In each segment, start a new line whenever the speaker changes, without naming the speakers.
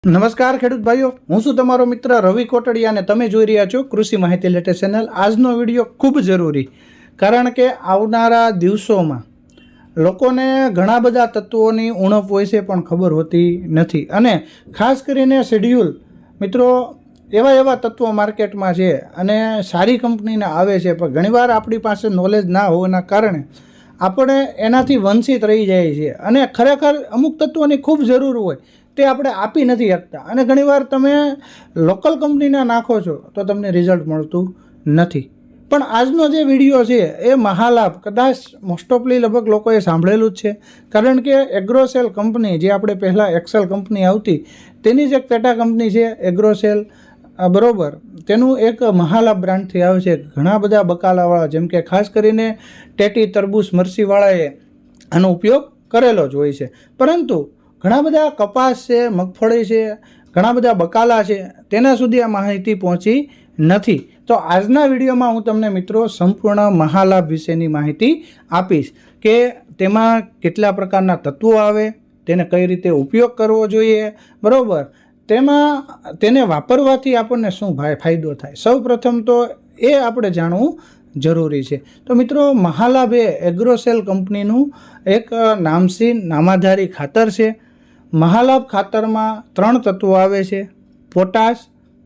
નમસ્કાર ખેડૂત ભાઈઓ, હું છું તમારો મિત્ર રવિ કોટડિયા અને તમે જોઈ રહ્યા છો કૃષિ માહિતી લેટેસ્ટ ચેનલ. આજનો વિડીયો ખૂબ જરૂરી, કારણ કે આવનારા દિવસોમાં લોકોને ઘણા બધા તત્વોની ઉણપ હોય છે પણ ખબર હોતી નથી. અને ખાસ કરીને શેડ્યુલ મિત્રો એવા તત્વો માર્કેટમાં છે અને સારી કંપનીના આવે છે, પણ ઘણીવાર આપણી પાસે નોલેજ ના હોવાના કારણે આપણે એનાથી વંચિત રહી જાય છે. અને ખરેખર અમુક તત્વોની ખૂબ જરૂર હોય તે આપણે આપી નથી શકતા. અને ઘણીવાર તમે લોકલ કંપનીના નાખો છો તો તમને રિઝલ્ટ મળતું નથી. પણ આજનો જે વિડીયો છે એ મહાલાભ, કદાચ મોસ્ટ ઓફલી લગભગ લોકોએ સાંભળેલું જ છે, કારણ કે એગ્રોસેલ કંપની, જે આપણે પહેલાં એક્સેલ કંપની આવતી તેની જ એક પેટા કંપની છે એગ્રોસેલ, બરાબર. તેનું એક મહાલાભ બ્રાન્ડથી આવે છે. ઘણા બધા બકાલાવાળા, જેમ કે ખાસ કરીને ટેટી, તરબૂચ, મરસીવાળાએ આનો ઉપયોગ કરેલો જ હોય છે. પરંતુ ઘણા બધા કપાસ છે, મગફળી છે, ઘણા બધા બકાલા છે, તેના સુધી આ માહિતી પહોંચી નથી. તો આજના વિડીયોમાં હું તમને મિત્રો સંપૂર્ણ મહાલાભ વિશેની માહિતી આપીશ કે તેમાં કેટલા પ્રકારના તત્વો આવે, તેને કઈ રીતે ઉપયોગ કરવો જોઈએ, બરાબર. તેમાં તેને વાપરવાથી આપણને શું ફાયદો થાય, સૌ પ્રથમ તો એ આપણે જાણવું જરૂરી છે. તો મિત્રો, મહાલાભ એ એગ્રોસેલ કંપનીનું એક નામચીન નામાધારી ખાતર છે. મહાલાભ ખાતરમાં 3 તત્વો આવે છે: પોટાશ,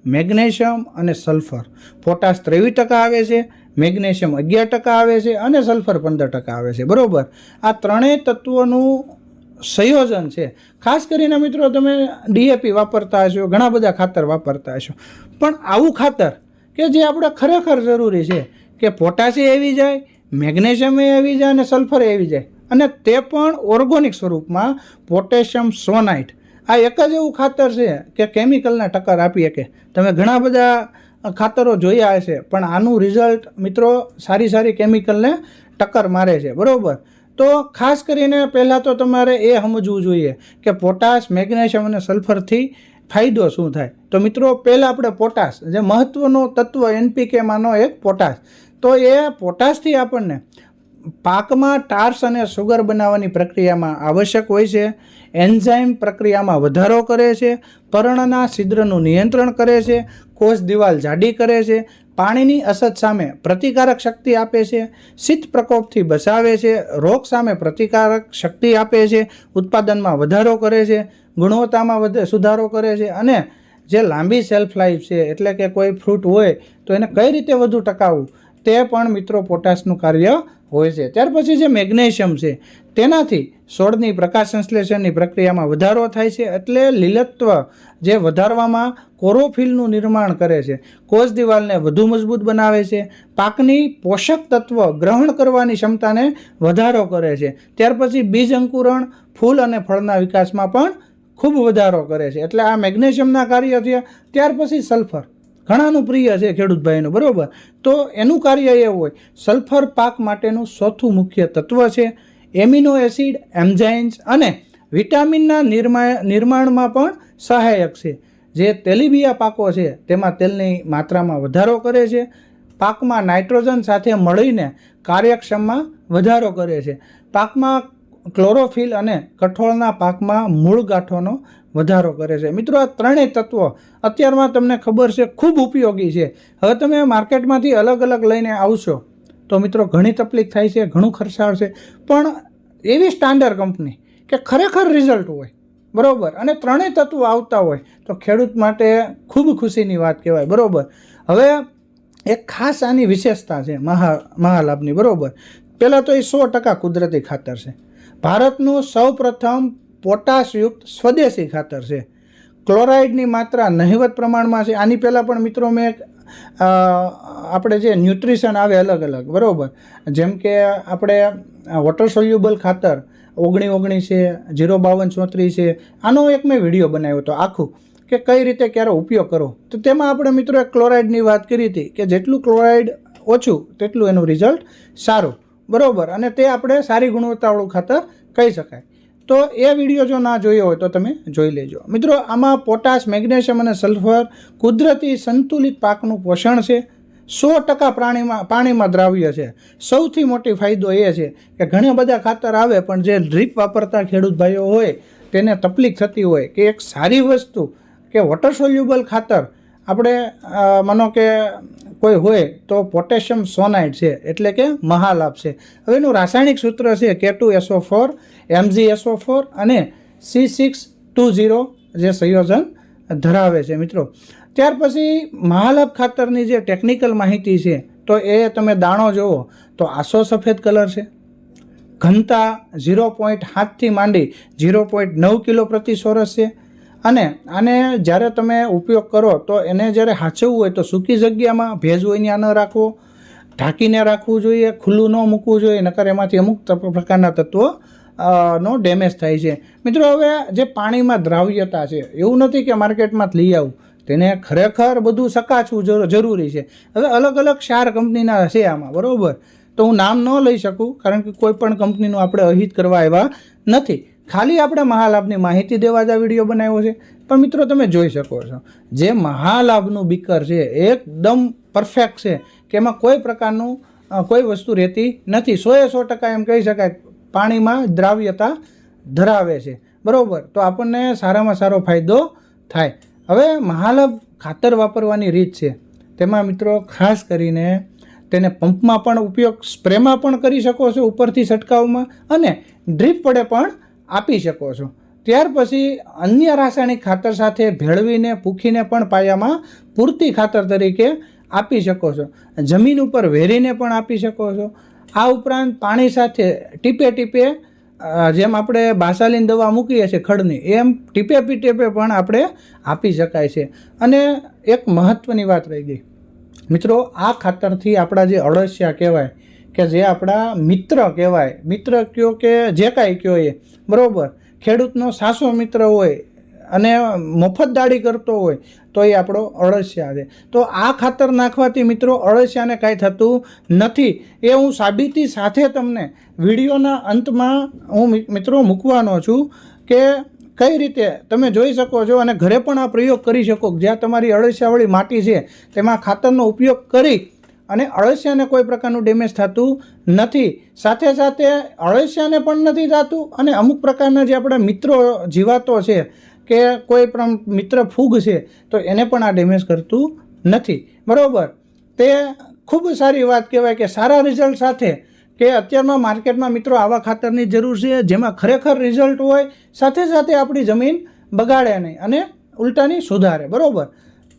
મેગ્નેશિયમ અને સલ્ફર. પોટાશ 23% આવે છે, મેગ્નેશિયમ 11% આવે છે અને સલ્ફર 15% આવે છે, બરાબર. આ ત્રણેય તત્વોનું સંયોજન છે. ખાસ કરીને મિત્રો, તમે ડીએપી વાપરતા હશો, ઘણા બધા ખાતર વાપરતા હશો, પણ આવું ખાતર કે જે આપણે ખરેખર જરૂરી છે કે પોટાશ આવી જાય, મેગ્નેશિયમ આવી જાય અને સલ્ફર આવી જાય, અને તે પણ ઓર્ગોનિક સ્વરૂપમાં, પોટેશિયમ સોનાઇટ. આ એક જ એવું ખાતર છે કે કેમિકલના ટક્કર આપી શકે. તમે ઘણા બધા ખાતરો જોયા હશે, પણ આનું રિઝલ્ટ મિત્રો સારી કેમિકલને ટક્કર મારે છે, બરાબર. તો ખાસ કરીને પહેલાં તો તમારે એ સમજવું જોઈએ કે પોટાશ, મેગ્નેશિયમ અને સલ્ફરથી ફાયદો શું થાય. તો મિત્રો, પહેલાં આપણે પોટાશ, જે મહત્ત્વનો તત્વ એનપીકેમાંનો એક પોટાશ, તો એ પોટાશથી આપણને પાકમાં ટાર્સ અને સુગર બનાવવાની પ્રક્રિયામાં આવશ્યક હોય છે. એન્ઝાઇમ પ્રક્રિયામાં વધારો કરે છે, પર્ણના છિદ્રનું નિયંત્રણ કરે છે, કોષ દિવાલ જાડી કરે છે, પાણીની અછત સામે પ્રતિકારક શક્તિ આપે છે, શીત પ્રકોપથી બચાવે છે, રોગ સામે પ્રતિકારક શક્તિ આપે છે, ઉત્પાદનમાં વધારો કરે છે, ગુણવત્તામાં સુધારો કરે છે, અને જે લાંબી સેલ્ફ લાઈફ છે, એટલે કે કોઈ ફ્રૂટ હોય તો એને કઈ રીતે વધુ ટકાવવું, તે પણ મિત્રો પોટાશનું કાર્ય હોય છે. ત્યાર પછી જે મેગ્નેશિયમ છે, તેનાથી છોડની પ્રકાશ સંશ્લેષણની પ્રક્રિયામાં વધારો થાય છે, એટલે લીલત્વ જે વધારવામાં કોરોફિલનું નિર્માણ કરે છે, કોષ દિવાલને વધુ મજબૂત બનાવે છે, પાકની પોષક તત્વ ગ્રહણ કરવાની ક્ષમતાને વધારો કરે છે. ત્યાર પછી બીજ અંકુરણ, ફૂલ અને ફળના વિકાસમાં પણ ખૂબ વધારો કરે છે. એટલે આ મેગ્નેશિયમના કાર્ય થયા. ત્યાર પછી સલ્ફર, ઘણાનું પ્રિય છે ખેડૂત ભાઈનું, બરાબર. તો એનું કાર્ય એવું હોય, સલ્ફર પાક માટેનું ચોથું મુખ્ય તત્વ છે. એમિનો એસિડ, એન્ઝાઇમ્સ અને વિટામિનના નિર્માણમાં પણ સહાયક છે. જે તેલીબિયા પાકો છે તેમાં તેલની માત્રામાં વધારો કરે છે, પાકમાં નાઇટ્રોજન સાથે મળીને કાર્યક્ષમમાં વધારો કરે છે, પાકમાં ક્લોરોફિલ અને કઠોળના પાકમાં મૂળ ગાંઠોનો વધારો કરે છે. મિત્રો, આ ત્રણેય તત્વો અત્યારમાં તમને ખબર છે ખૂબ ઉપયોગી છે. હવે તમે માર્કેટમાંથી અલગ લઈને આવશો તો મિત્રો ઘણી તકલીફ થાય છે, ઘણું ખર્ચાળ છે, પણ એવી સ્ટાન્ડર્ડ કંપની કે ખરેખર રિઝલ્ટ હોય, બરાબર, અને ત્રણેય તત્વો આવતા હોય તો ખેડૂત માટે ખૂબ ખુશીની વાત કહેવાય, બરાબર. હવે એક ખાસ આની વિશેષતા છે મહાલાભની, બરાબર. પહેલાં તો એ 100% કુદરતી ખાતર છે. ભારતનું સૌપ્રથમ પોટાશયુક્ત સ્વદેશી ખાતર છે. ક્લોરાઇડની માત્રા નહિવત પ્રમાણમાં છે. આની પહેલાં પણ મિત્રો મેં આપણે જે ન્યુટ્રિશન આવે અલગ, બરાબર, જેમ કે આપણે વોટર સોલ્યુબલ ખાતર 19 છે, 05234 છે, આનો એક મેં વિડીયો બનાવ્યો હતો આખું, કે કઈ રીતે ક્યારે ઉપયોગ કરો. તો તેમાં આપણે મિત્રો એક ક્લોરાઇડની વાત કરી હતી કે જેટલું ક્લોરાઇડ ઓછું તેટલું એનું રિઝલ્ટ સારું, બરાબર, અને તે આપણે સારી ગુણવત્તાવાળું ખાતર કહી શકાય. તો એ વિડીયો જો ના જોયો હોય તો તમે જોઈ લેજો. મિત્રો, આમાં પોટાશ, મેગ્નેશિયમ અને સલ્ફર કુદરતી સંતુલિત પાકનું પોષણ છે. 100% પાણીમાં દ્રાવ્ય છે. સૌથી મોટી ફાયદો એ છે કે ઘણા બધા ખાતર આવે, પણ જે ડ્રીપ વાપરતા ખેડૂત ભાઈઓ હોય તેને તકલીફ થતી હોય કે એક સારી વસ્તુ કે વોટર સોલ્યુબલ ખાતર આપણે માનો કે કોઈ હોય તો પોટેશિયમ સોનાઇટ છે એટલે કે મહાલાભ છે. હવે એનું રાસાયણિક સૂત્ર છે K2SO4 MgSO4 અને C620 જે સંયોજન ધરાવે છે મિત્રો. ત્યાર પછી મહાલાભ ખાતરની જે ટેકનિકલ માહિતી છે તો એ તમે દાણો જુઓ તો આસો સફેદ કલર છે, ઘનતા 0.7થી માંડી 0.9 કિલો પ્રતિ ચોરસ છે. અને આને જ્યારે તમે ઉપયોગ કરો તો એને જ્યારે હાચવવું હોય તો સૂકી જગ્યામાં, ભેજ હોય ત્યાં ન રાખવો, ઢાંકીને રાખવું જોઈએ, ખુલ્લું ન મૂકવું જોઈએ, નકર એમાંથી અમુક પ્રકારના તત્વો નો ડેમેજ થાય છે મિત્રો. હવે જે પાણીમાં દ્રાવ્યતા છે એવું નથી કે માર્કેટમાં લઈ આવું, તેને ખરેખર બધું ચકાસવું જરૂરી છે. હવે અલગ અલગ 4 કંપનીના છે આમાં, બરાબર, તો હું નામ ન લઈ શકું કારણ કે કોઈ પણ કંપનીનું આપણે અહિત કરવા આવ્યા નથી. ખાલી આપણે મહાલાભની માહિતી દેવા જ આ વિડીયો બનાવ્યો છે. પણ મિત્રો તમે જોઈ શકો છો જે મહાલાભનું બીકર છે એકદમ પરફેક્ટ છે કે એમાં કોઈ પ્રકારનું કોઈ વસ્તુ રહેતી નથી. 100% એમ કહી શકાય પાણીમાં દ્રાવ્યતા ધરાવે છે, બરાબર. તો આપણને સારામાં સારો ફાયદો થાય. હવે મહાલાભ ખાતર વાપરવાની રીત છે તેમાં મિત્રો ખાસ કરીને તેને પંપમાં પણ ઉપયોગ, સ્પ્રેમાં પણ કરી શકો છો ઉપરથી છંટકાવમાં, અને ડ્રીપ વડે પણ આપી શકો છો. ત્યાર પછી અન્ય રાસાયણિક ખાતર સાથે ભેળવીને પૂખીને પણ પાયામાં પૂરતી ખાતર તરીકે આપી શકો છો. જમીન ઉપર વેરીને પણ આપી શકો છો. આ ઉપરાંત પાણી સાથે ટીપે ટીપે, જેમ આપણે બાસાલીન દવા મૂકીએ છીએ ખડની, એમ ટીપે ટીપે પણ આપણે આપી શકાય છે. અને એક મહત્ત્વની વાત રહી ગઈ મિત્રો, આ ખાતરથી આપણા જે અળસિયા કહેવાય કે જે આપણા મિત્ર કહેવાય, મિત્ર કયો કે જે કાંઈ કયો એ, બરાબર, ખેડૂતનો સાસો મિત્ર હોય અને મફત દાડી કરતો હોય તો એ આપણો અળસિયા છે. તો આ ખાતર નાખવાથી મિત્રો અળસિયાને કાંઈ થતું નથી. એ હું સાબિતી સાથે તમને વિડીયોના અંતમાં હું મિત્રો મૂકવાનો છું કે કઈ રીતે તમે જોઈ શકો છો અને ઘરે પણ આ પ્રયોગ કરી શકો. જ્યાં તમારી અળસિયાવાળી માટી છે તેમાં ખાતરનો ઉપયોગ કરી અને અળસિયાને કોઈ પ્રકારનું ડેમેજ થતું નથી. સાથે સાથે અળસિયાને પણ નથી થતું અને અમુક પ્રકારના જે આપણા મિત્રો જીવાતો છે કે કોઈ પણ મિત્ર ફૂગ છે તો એને પણ આ ડેમેજ કરતું નથી, બરાબર. તે ખૂબ સારી વાત કહેવાય કે સારા રિઝલ્ટ સાથે કે અત્યારમાં માર્કેટમાં મિત્રો આવા ખાતરની જરૂર છે જેમાં ખરેખર રિઝલ્ટ હોય, સાથે સાથે આપણી જમીન બગાડે નહીં અને ઉલટાની સુધારે, બરાબર.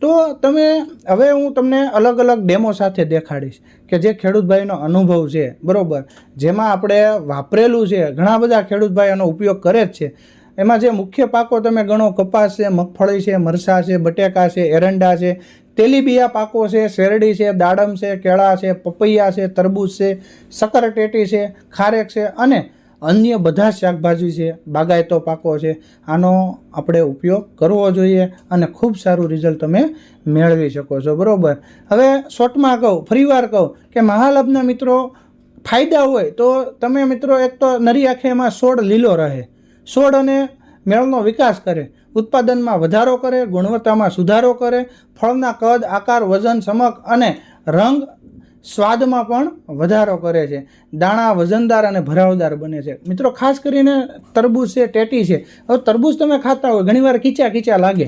તો તમે હવે હું તમને અલગ અલગ ડેમો સાથે દેખાડીશ કે જે ખેડૂતભાઈનો અનુભવ છે, બરાબર, જેમાં આપણે વાપરેલું છે. ઘણા બધા ખેડૂતભાઈ એનો ઉપયોગ કરે જ છે. એમાં જે મુખ્ય પાકો તમે ગણો, કપાસ છે, મગફળી છે, મરચાં છે, બટેકા છે, એરંડા છે, તેલીબિયા પાકો છે, શેરડી છે, દાડમ છે, કેળા છે, પપૈયા છે, તરબૂચ છે, શક્કરટેટી છે, ખારેક છે અને અન્ય બધા શાકભાજી છે, બાગાયતો પાકો છે. આનો આપણે ઉપયોગ કરવો જોઈએ અને ખૂબ સારું રિઝલ્ટ તમે મેળવી શકો છો, બરાબર. હવે શોર્ટમાં કહું, ફરીવાર કહું કે મહાલાભના મિત્રો ફાયદા હોય તો તમે મિત્રો એક તો નરી આંખે એમાં છોડ લીલો રહે, છોડ અને મેળનો વિકાસ કરે, ઉત્પાદનમાં વધારો કરે, ગુણવત્તામાં સુધારો કરે, ફળના કદ, આકાર, વજન, ચમક અને રંગ, સ્વાદમાં પણ વધારો કરે છે. દાણા વજનદાર અને ભરાવદાર બને છે. મિત્રો ખાસ કરીને તરબૂચ છે, ટેટી છે. હવે તરબૂચ તમે ખાતા હોય ઘણીવાર ખીચા લાગે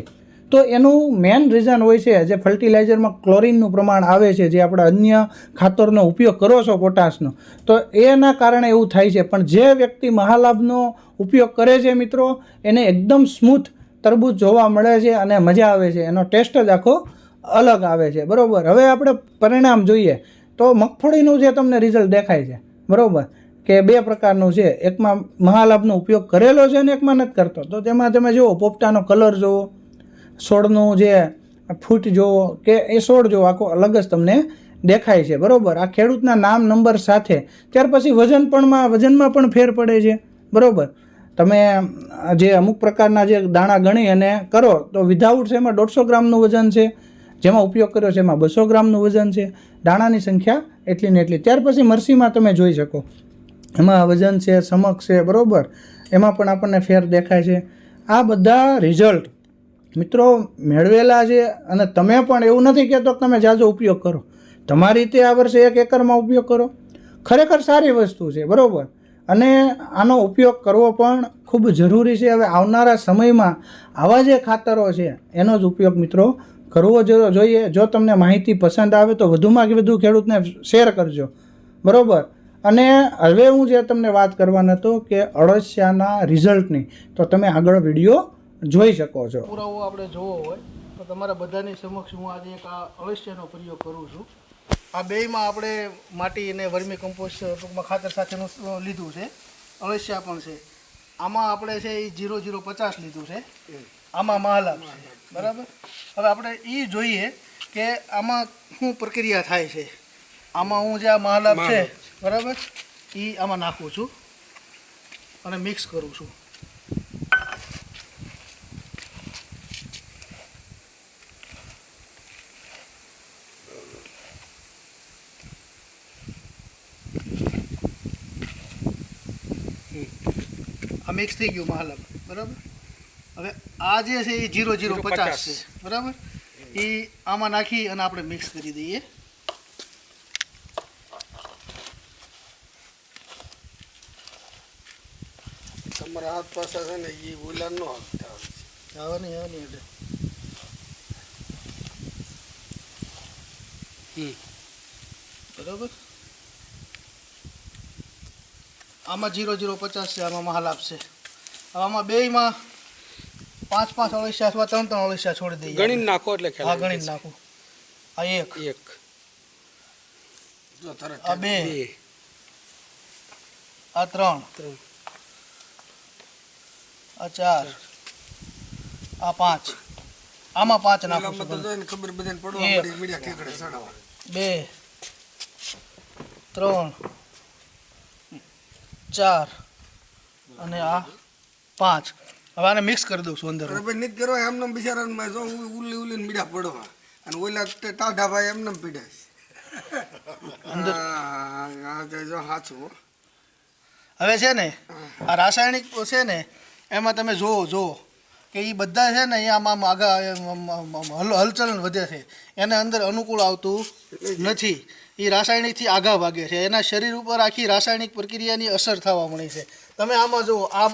તો એનું મેઇન રીઝન હોય છે જે ફર્ટિલાઇઝરમાં ક્લોરિનનું પ્રમાણ આવે છે, જે આપણે અન્ય ખાતરનો ઉપયોગ કરો છો પોટાશનો, તો એના કારણે એવું થાય છે. પણ જે વ્યક્તિ મહાલાભનો ઉપયોગ કરે છે મિત્રો એને એકદમ સ્મૂથ તરબૂચ જોવા મળે છે અને મજા આવે છે. એનો ટેસ્ટ જ આખો અલગ આવે છે, બરાબર. હવે આપણે પરિણામ જોઈએ તો મગફળીનું જે તમને રિઝલ્ટ દેખાય છે, બરાબર, કે 2 પ્રકારનું છે. એકમાં મહાલાભનો ઉપયોગ કરેલો છે અને એકમાં નથી કરતો. તો તેમાં તમે જુઓ, પોપટાનો કલર જુઓ, છોડનું જે ફૂટ જુઓ કે એ છોડ જુઓ, આખો અલગ જ તમને દેખાય છે, બરાબર. આ ખેડૂતના નામ, નંબર સાથે. ત્યાર પછી વજનમાં પણ ફેર પડે છે, બરાબર. તમે જે અમુક પ્રકારના જે દાણા ગણી અને કરો તો વિધાઉટ એમાં 150 ગ્રામનું વજન છે, જેમાં ઉપયોગ કર્યો છે એમાં 200 ગ્રામનું વજન છે. દાણાની સંખ્યા એટલી ને એટલી. ત્યાર પછી મરસીમાં તમે જોઈ શકો, એમાં વજન છે, ચમક છે, બરાબર, એમાં પણ આપણને ફેર દેખાય છે. આ બધા રિઝલ્ટ મિત્રો મેળવેલા છે અને તમે પણ એવું નથી કહેતો કે તમે જાજો ઉપયોગ કરો. તમારી રીતે આ વર્ષે 1 એકરમાં ઉપયોગ કરો, ખરેખર સારી વસ્તુ છે, બરાબર. અને આનો ઉપયોગ કરવો પણ ખૂબ જરૂરી છે. હવે આવનારા સમયમાં આવા જે ખાતરો છે એનો જ ઉપયોગ મિત્રો કરવો જોઈએ. જો તમને માહિતી પસંદ આવે તો વધુમાં વધુ ખેડૂતને શેર કરજો, બરાબર. અને હવે હું જે તમને વાત કરવાનો હતો કે અળસિયાના રિઝલ્ટની, તો તમે આગળ વિડીયો જોઈ શકો છો.
પુરાવો આપણે જોવો હોય તો તમારા બધાની સમક્ષ હું આજે એક આ અળસિયાનો પ્રયોગ કરું છું. આ બેયમાં આપણે માટી અને વર્મી કમ્પોસ્ટ ટૂંકમાં ખાતર સાથેનું લીધું છે. અળસિયા પણ છે. આમાં આપણે છે એ 0050 લીધું છે. આમાં મહાલાભ છે, બરાબર. હવે આપણે એ જોઈએ કે આમાં શું પ્રક્રિયા થાય છે. આમાં હું જે આ મહાલાભ છે, બરાબર, એ આમાં નાખું છું અને મિક્સ કરું છું. આ મિક્સ થઈ ગયું મહાલાભ, બરાબર. હવે આ જે છે એ 0050 છે, બરાબર. એ આમાં નાખી અને આપણે મિક્સ કરી દઈએ.
તમારા હાથ પાસે છે ને એ ઓલા નો
આવે નહીં એટલે બરાબર. આમાં 0050 છે, આમાં મહાલાભ છે. હવે આમાં બેયમાં 5 અળસિયા અથવા 3 અળસિયા છોડી દઈએ.
ગણીને નાખો એટલે ખ્યાલ
હા, ગણીને નાખું. આ એક,
જો તરત
આ બે, આ 3, આ 4, આ 5. આમાં 5 નાખું છું.
ખબર બધાને પડવા મળી મીડિયા ઠેકડે ચડાવવા.
2, 3, 4 અને આ 5. હવે આને મિક્સ કરી દઉં છું અંદર.
અરે ભાઈ નીત કરવા એમને બિચારા જો ઉલી મીડિયા પડવા અને ઓલા ટાઢા ભાઈ એમને પીડાય
અંદર
જો સાચું.
હવે છે ને આ રાસાયણિક છે ને એમાં તમે જુઓ કે એ બધા છે ને આમાં આગા હલચલન વધે છે, એને અંદર અનુકૂળ આવતું નથી. એ રાસાયણિકથી આગા ભાગે છે. એના શરીર ઉપર આખી રાસાયણિક પ્રક્રિયાની અસર થવા મળી છે. તમે આમાં જુઓ, આ